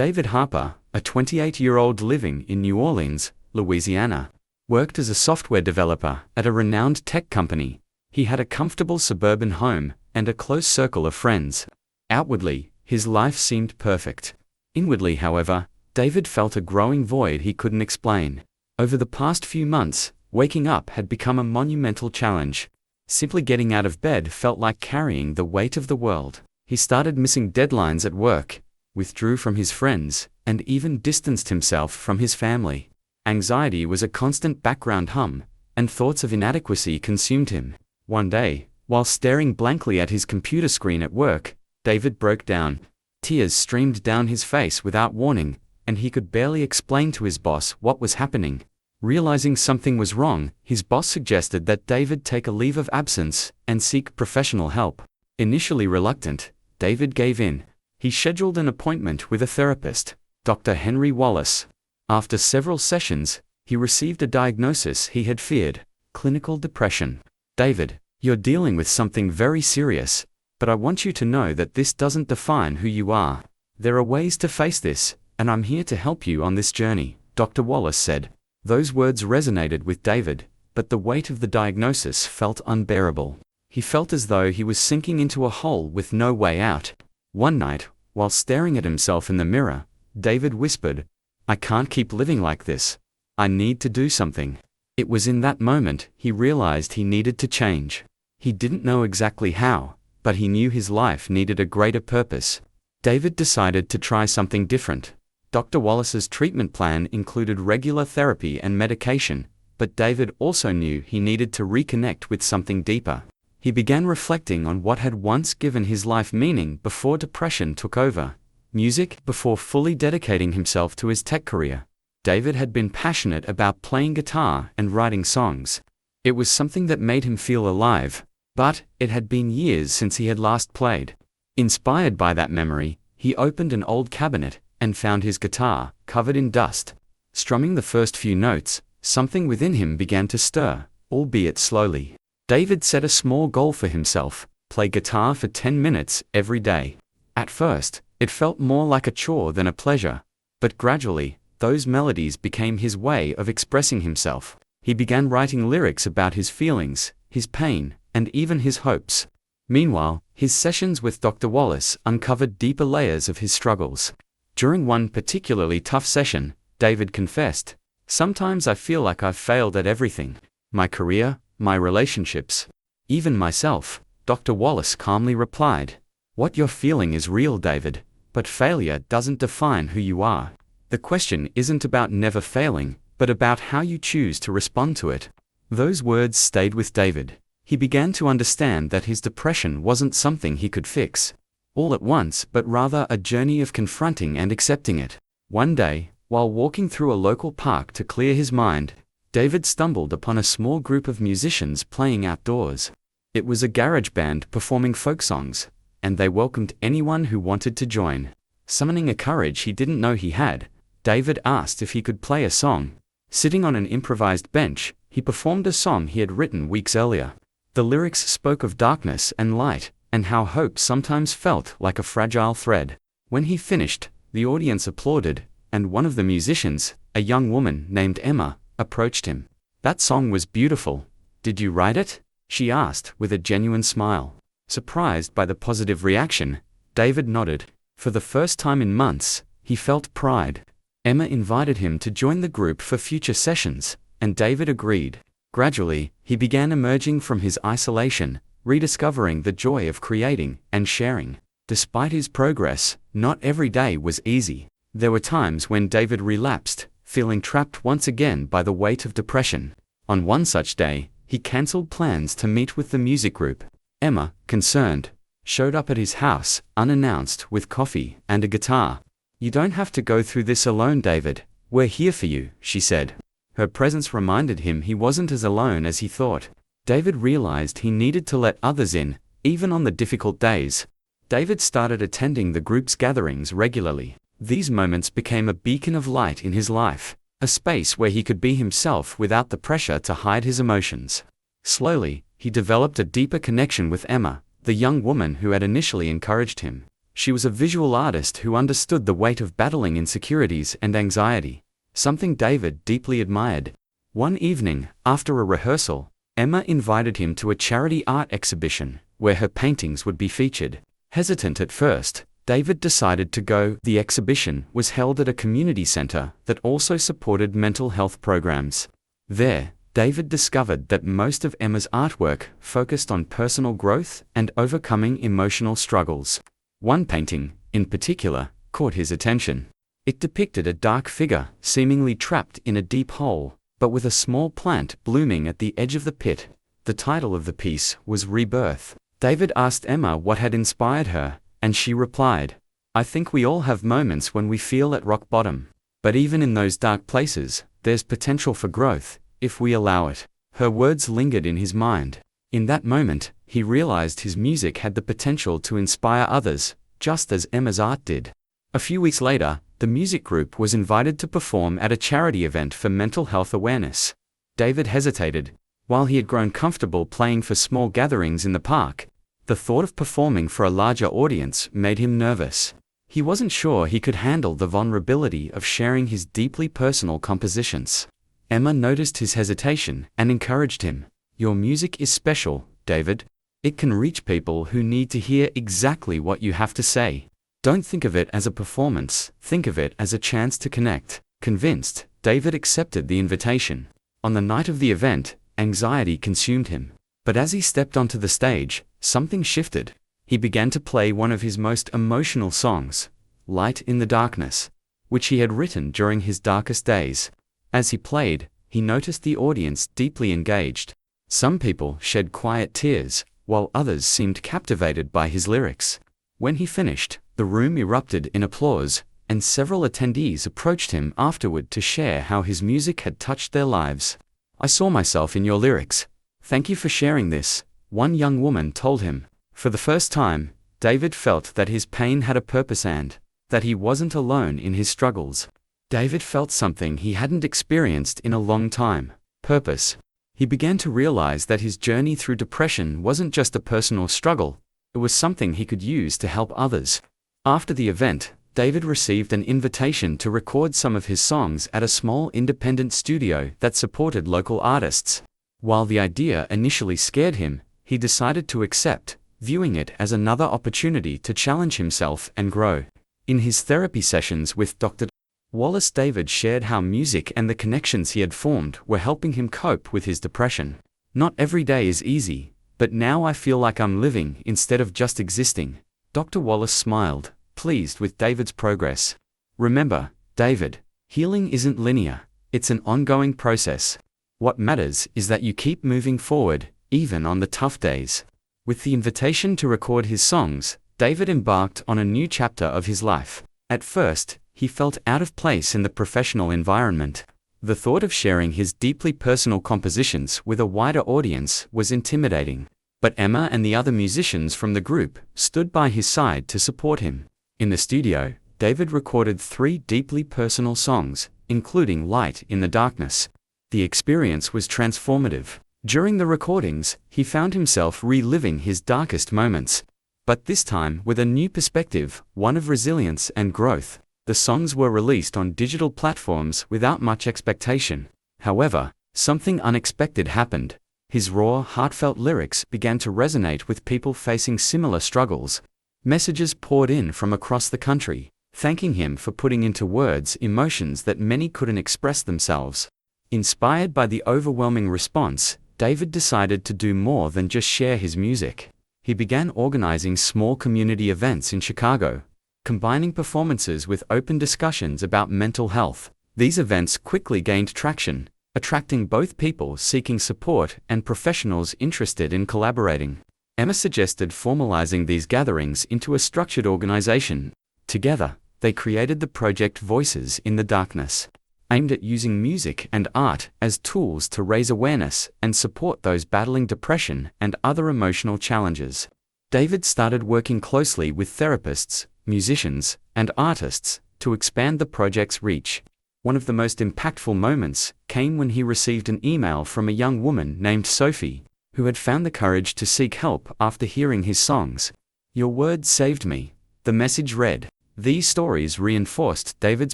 David Harper, a 28-year-old living in New Orleans, Louisiana, worked as a software developer at a renowned tech company. He had a comfortable suburban home and a close circle of friends. Outwardly, his life seemed perfect. Inwardly, however, David felt a growing void he couldn't explain. Over the past few months, waking up had become a monumental challenge. Simply getting out of bed felt like carrying the weight of the world. He started missing deadlines at work, withdrew from his friends, and even distanced himself from his family. Anxiety was a constant background hum, and thoughts of inadequacy consumed him. One day, while staring blankly at his computer screen at work, David broke down. Tears streamed down his face without warning, and he could barely explain to his boss what was happening. Realizing something was wrong, his boss suggested that David take a leave of absence and seek professional help. Initially reluctant, David gave in. He scheduled an appointment with a therapist, Dr. Henry Wallace. After several sessions, he received a diagnosis he had feared: clinical depression. "David, you're dealing with something very serious, but I want you to know that this doesn't define who you are. There are ways to face this, and I'm here to help you on this journey," Dr. Wallace said. Those words resonated with David, but the weight of the diagnosis felt unbearable. He felt as though he was sinking into a hole with no way out. One night, while staring at himself in the mirror, David whispered, "I can't keep living like this. I need to do something." It was in that moment he realized he needed to change. He didn't know exactly how, but he knew his life needed a greater purpose. David decided to try something different. Dr. Wallace's treatment plan included regular therapy and medication, but David also knew he needed to reconnect with something deeper. He began reflecting on what had once given his life meaning before depression took over: music. Before fully dedicating himself to his tech career, David had been passionate about playing guitar and writing songs. It was something that made him feel alive, but it had been years since he had last played. Inspired by that memory, he opened an old cabinet and found his guitar, covered in dust. Strumming the first few notes, something within him began to stir, albeit slowly. David set a small goal for himself: play guitar for 10 minutes every day. At first, it felt more like a chore than a pleasure, but gradually, those melodies became his way of expressing himself. He began writing lyrics about his feelings, his pain, and even his hopes. Meanwhile, his sessions with Dr. Wallace uncovered deeper layers of his struggles. During one particularly tough session, David confessed, "Sometimes I feel like I've failed at everything. My career, my relationships, even myself." Dr. Wallace calmly replied, "What you're feeling is real, David, but failure doesn't define who you are. The question isn't about never failing, but about how you choose to respond to it." Those words stayed with David. He began to understand that his depression wasn't something he could fix all at once, but rather a journey of confronting and accepting it. One day, while walking through a local park to clear his mind, David stumbled upon a small group of musicians playing outdoors. It was a garage band performing folk songs, and they welcomed anyone who wanted to join. Summoning a courage he didn't know he had, David asked if he could play a song. Sitting on an improvised bench, he performed a song he had written weeks earlier. The lyrics spoke of darkness and light, and how hope sometimes felt like a fragile thread. When he finished, the audience applauded, and one of the musicians, a young woman named Emma, approached him. "That song was beautiful. Did you write it?" she asked with a genuine smile. Surprised by the positive reaction, David nodded. For the first time in months, he felt pride. Emma invited him to join the group for future sessions, and David agreed. Gradually, he began emerging from his isolation, rediscovering the joy of creating and sharing. Despite his progress, not every day was easy. There were times when David relapsed, feeling trapped once again by the weight of depression. On one such day, he cancelled plans to meet with the music group. Emma, concerned, showed up at his house, unannounced, with coffee and a guitar. "You don't have to go through this alone, David. We're here for you," she said. Her presence reminded him he wasn't as alone as he thought. David realized he needed to let others in, even on the difficult days. David started attending the group's gatherings regularly. These moments became a beacon of light in his life, a space where he could be himself without the pressure to hide his emotions. Slowly, he developed a deeper connection with Emma, the young woman who had initially encouraged him. She was a visual artist who understood the weight of battling insecurities and anxiety, something David deeply admired. One evening, after a rehearsal, Emma invited him to a charity art exhibition, where her paintings would be featured. Hesitant at first, David decided to go. The exhibition was held at a community center that also supported mental health programs. There, David discovered that most of Emma's artwork focused on personal growth and overcoming emotional struggles. One painting, in particular, caught his attention. It depicted a dark figure seemingly trapped in a deep hole, but with a small plant blooming at the edge of the pit. The title of the piece was Rebirth. David asked Emma what had inspired her, and she replied, "I think we all have moments when we feel at rock bottom. But even in those dark places, there's potential for growth, if we allow it." Her words lingered in his mind. In that moment, he realized his music had the potential to inspire others, just as Emma's art did. A few weeks later, the music group was invited to perform at a charity event for mental health awareness. David hesitated. While he had grown comfortable playing for small gatherings in the park, the thought of performing for a larger audience made him nervous. He wasn't sure he could handle the vulnerability of sharing his deeply personal compositions. Emma noticed his hesitation and encouraged him. "Your music is special, David. It can reach people who need to hear exactly what you have to say. Don't think of it as a performance, think of it as a chance to connect." Convinced, David accepted the invitation. On the night of the event, anxiety consumed him. But as he stepped onto the stage, something shifted. He began to play one of his most emotional songs, Light in the Darkness, which he had written during his darkest days. As he played, he noticed the audience deeply engaged. Some people shed quiet tears, while others seemed captivated by his lyrics. When he finished, the room erupted in applause, and several attendees approached him afterward to share how his music had touched their lives. "I saw myself in your lyrics. Thank you for sharing this," one young woman told him. For the first time, David felt that his pain had a purpose and that he wasn't alone in his struggles. David felt something he hadn't experienced in a long time: purpose. He began to realize that his journey through depression wasn't just a personal struggle, it was something he could use to help others. After the event, David received an invitation to record some of his songs at a small independent studio that supported local artists. While the idea initially scared him, he decided to accept, viewing it as another opportunity to challenge himself and grow. In his therapy sessions with Dr. Wallace, David shared how music and the connections he had formed were helping him cope with his depression. "Not every day is easy, but now I feel like I'm living instead of just existing." Dr. Wallace smiled, pleased with David's progress. "Remember, David, healing isn't linear, it's an ongoing process. What matters is that you keep moving forward, even on the tough days." With the invitation to record his songs, David embarked on a new chapter of his life. At first, he felt out of place in the professional environment. The thought of sharing his deeply personal compositions with a wider audience was intimidating. But Emma and the other musicians from the group stood by his side to support him. In the studio, David recorded 3 deeply personal songs, including Light in the Darkness. The experience was transformative. During the recordings, he found himself reliving his darkest moments. But this time with a new perspective, one of resilience and growth. The songs were released on digital platforms without much expectation. However, something unexpected happened. His raw, heartfelt lyrics began to resonate with people facing similar struggles. Messages poured in from across the country, thanking him for putting into words emotions that many couldn't express themselves. Inspired by the overwhelming response, David decided to do more than just share his music. He began organizing small community events in Chicago, combining performances with open discussions about mental health. These events quickly gained traction, attracting both people seeking support and professionals interested in collaborating. Emma suggested formalizing these gatherings into a structured organization. Together, they created the project Voices in the Darkness, aimed at using music and art as tools to raise awareness and support those battling depression and other emotional challenges. David started working closely with therapists, musicians, and artists to expand the project's reach. One of the most impactful moments came when he received an email from a young woman named Sophie, who had found the courage to seek help after hearing his songs. "Your words saved me," The message read. These stories reinforced David's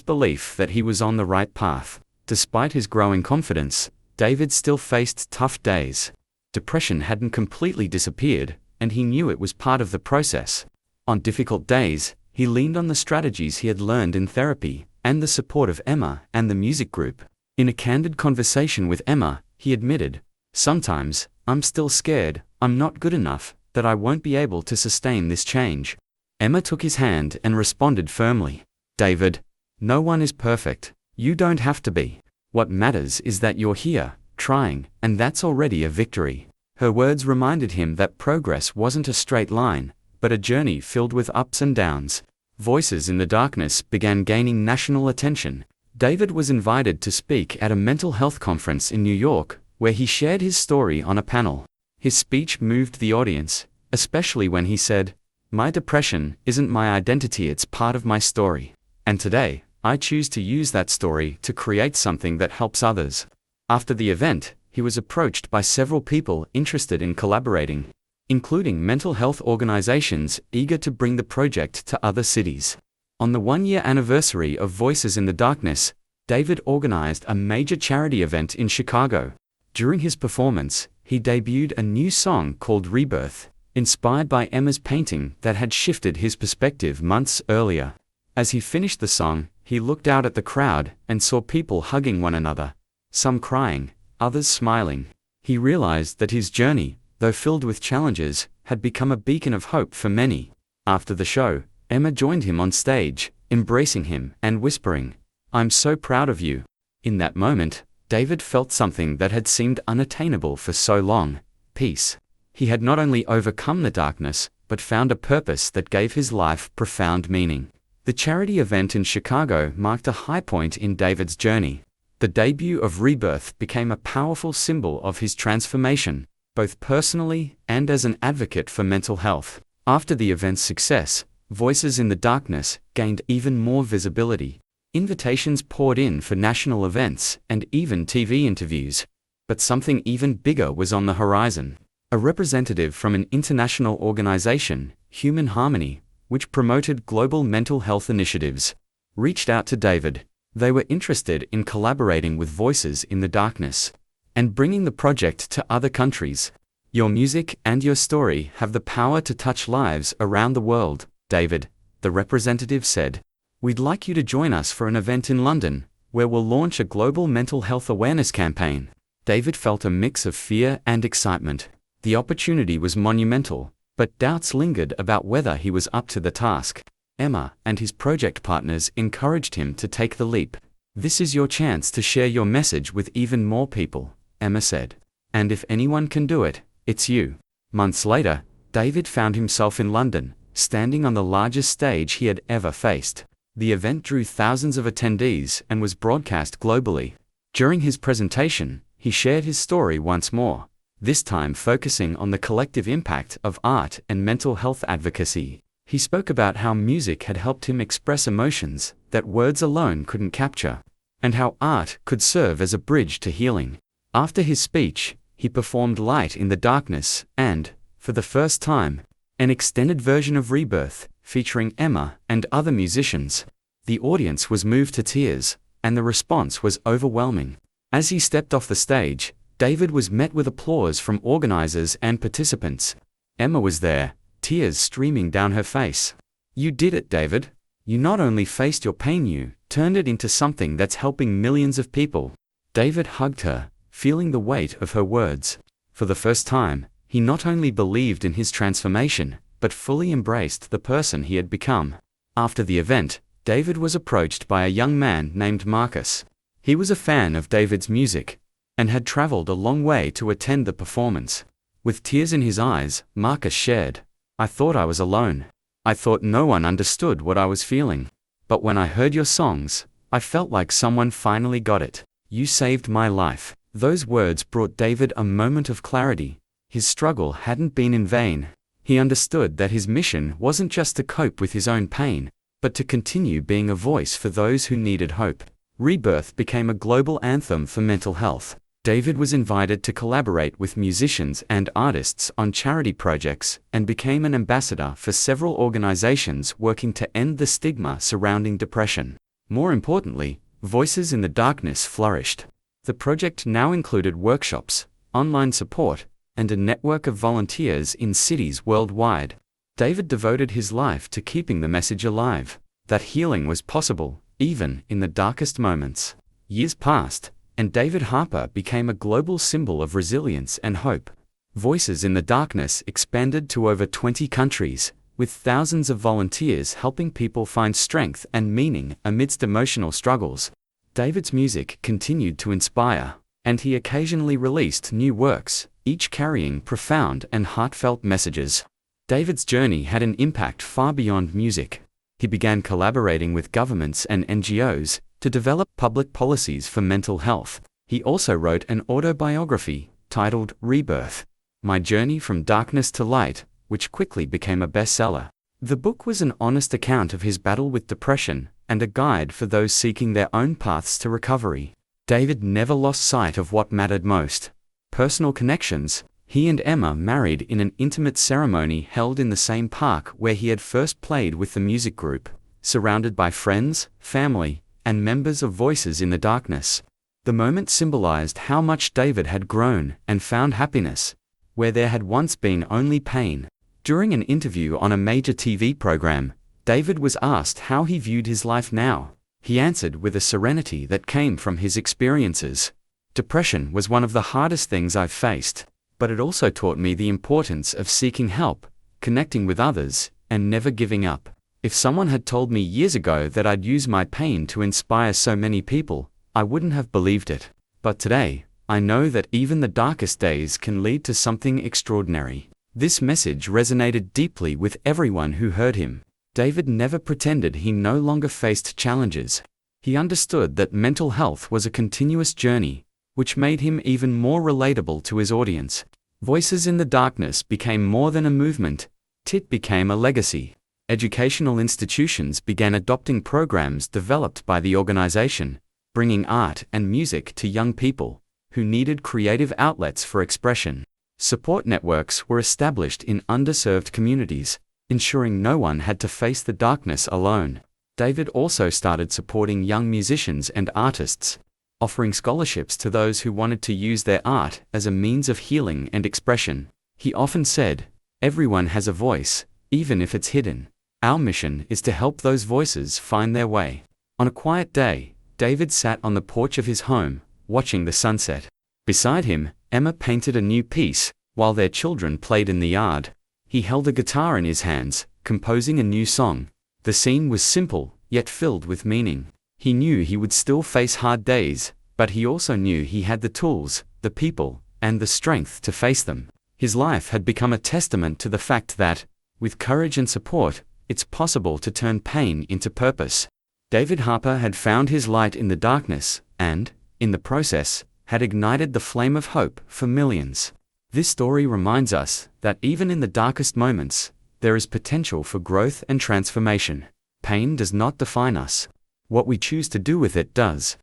belief that he was on the right path. Despite his growing confidence, David still faced tough days. Depression hadn't completely disappeared, and he knew it was part of the process. On difficult days, he leaned on the strategies he had learned in therapy, and the support of Emma and the music group. In a candid conversation with Emma, he admitted, "Sometimes, I'm still scared, I'm not good enough, that I won't be able to sustain this change." Emma took his hand and responded firmly, "David, no one is perfect. You don't have to be. What matters is that you're here, trying, and that's already a victory." Her words reminded him that progress wasn't a straight line, but a journey filled with ups and downs. Voices in the Darkness began gaining national attention. David was invited to speak at a mental health conference in New York, where he shared his story on a panel. His speech moved the audience, especially when he said, "My depression isn't my identity, it's part of my story. And today, I choose to use that story to create something that helps others." After the event, he was approached by several people interested in collaborating, including mental health organizations eager to bring the project to other cities. On the one-year anniversary of Voices in the Darkness, David organized a major charity event in Chicago. During his performance, he debuted a new song called Rebirth, inspired by Emma's painting that had shifted his perspective months earlier. As he finished the song, he looked out at the crowd and saw people hugging one another, some crying, others smiling. He realized that his journey, though filled with challenges, had become a beacon of hope for many. After the show, Emma joined him on stage, embracing him and whispering, "I'm so proud of you." In that moment, David felt something that had seemed unattainable for so long: peace. He had not only overcome the darkness, but found a purpose that gave his life profound meaning. The charity event in Chicago marked a high point in David's journey. The debut of Rebirth became a powerful symbol of his transformation, both personally and as an advocate for mental health. After the event's success, Voices in the Darkness gained even more visibility. Invitations poured in for national events and even TV interviews. But something even bigger was on the horizon. A representative from an international organization, Human Harmony, which promoted global mental health initiatives, reached out to David. They were interested in collaborating with Voices in the Darkness and bringing the project to other countries. "Your music and your story have the power to touch lives around the world, David," the representative said. "We'd like you to join us for an event in London, where we'll launch a global mental health awareness campaign." David felt a mix of fear and excitement. The opportunity was monumental, but doubts lingered about whether he was up to the task. Emma and his project partners encouraged him to take the leap. "This is your chance to share your message with even more people," Emma said. "And if anyone can do it, it's you." Months later, David found himself in London, standing on the largest stage he had ever faced. The event drew thousands of attendees and was broadcast globally. During his presentation, he shared his story once more, this time focusing on the collective impact of art and mental health advocacy. He spoke about how music had helped him express emotions that words alone couldn't capture, and how art could serve as a bridge to healing. After his speech, he performed Light in the Darkness and, for the first time, an extended version of Rebirth, featuring Emma and other musicians. The audience was moved to tears, and the response was overwhelming. As he stepped off the stage, David was met with applause from organizers and participants. Emma was there, tears streaming down her face. "You did it, David. You not only faced your pain, you turned it into something that's helping millions of people." David hugged her, feeling the weight of her words. For the first time, he not only believed in his transformation, but fully embraced the person he had become. After the event, David was approached by a young man named Marcus. He was a fan of David's music, and had traveled a long way to attend the performance. With tears in his eyes, Marcus shared, "I thought I was alone. I thought no one understood what I was feeling. But when I heard your songs, I felt like someone finally got it. You saved my life." Those words brought David a moment of clarity. His struggle hadn't been in vain. He understood that his mission wasn't just to cope with his own pain, but to continue being a voice for those who needed hope. Rebirth became a global anthem for mental health. David was invited to collaborate with musicians and artists on charity projects and became an ambassador for several organizations working to end the stigma surrounding depression. More importantly, Voices in the Darkness flourished. The project now included workshops, online support, and a network of volunteers in cities worldwide. David devoted his life to keeping the message alive, that healing was possible, even in the darkest moments. Years passed, and David Harper became a global symbol of resilience and hope. Voices in the Darkness expanded to over 20 countries, with thousands of volunteers helping people find strength and meaning amidst emotional struggles. David's music continued to inspire, and he occasionally released new works, each carrying profound and heartfelt messages. David's journey had an impact far beyond music. He began collaborating with governments and NGOs to develop public policies for mental health. He also wrote an autobiography titled Rebirth: My Journey from Darkness to Light, which quickly became a bestseller. The book was an honest account of his battle with depression and a guide for those seeking their own paths to recovery. David never lost sight of what mattered most: personal connections. He and Emma married in an intimate ceremony held in the same park where he had first played with the music group, surrounded by friends, family, and members of Voices in the Darkness. The moment symbolized how much David had grown and found happiness, where there had once been only pain. During an interview on a major TV program, David was asked how he viewed his life now. He answered with a serenity that came from his experiences. Depression was one of the hardest things I've faced, but it also taught me the importance of seeking help, connecting with others, and never giving up. If someone had told me years ago that I'd use my pain to inspire so many people, I wouldn't have believed it. But today, I know that even the darkest days can lead to something extraordinary. This message resonated deeply with everyone who heard him. David never pretended he no longer faced challenges. He understood that mental health was a continuous journey, which made him even more relatable to his audience. Voices in the Darkness became more than a movement. It became a legacy. Educational institutions began adopting programs developed by the organization, bringing art and music to young people who needed creative outlets for expression. Support networks were established in underserved communities, ensuring no one had to face the darkness alone. David also started supporting young musicians and artists, offering scholarships to those who wanted to use their art as a means of healing and expression. He often said, "Everyone has a voice, even if it's hidden. Our mission is to help those voices find their way." On a quiet day, David sat on the porch of his home, watching the sunset. Beside him, Emma painted a new piece, while their children played in the yard. He held a guitar in his hands, composing a new song. The scene was simple, yet filled with meaning. He knew he would still face hard days, but he also knew he had the tools, the people, and the strength to face them. His life had become a testament to the fact that, with courage and support, it's possible to turn pain into purpose. David Harper had found his light in the darkness, and, in the process, had ignited the flame of hope for millions. This story reminds us that even in the darkest moments, there is potential for growth and transformation. Pain does not define us. What we choose to do with it does.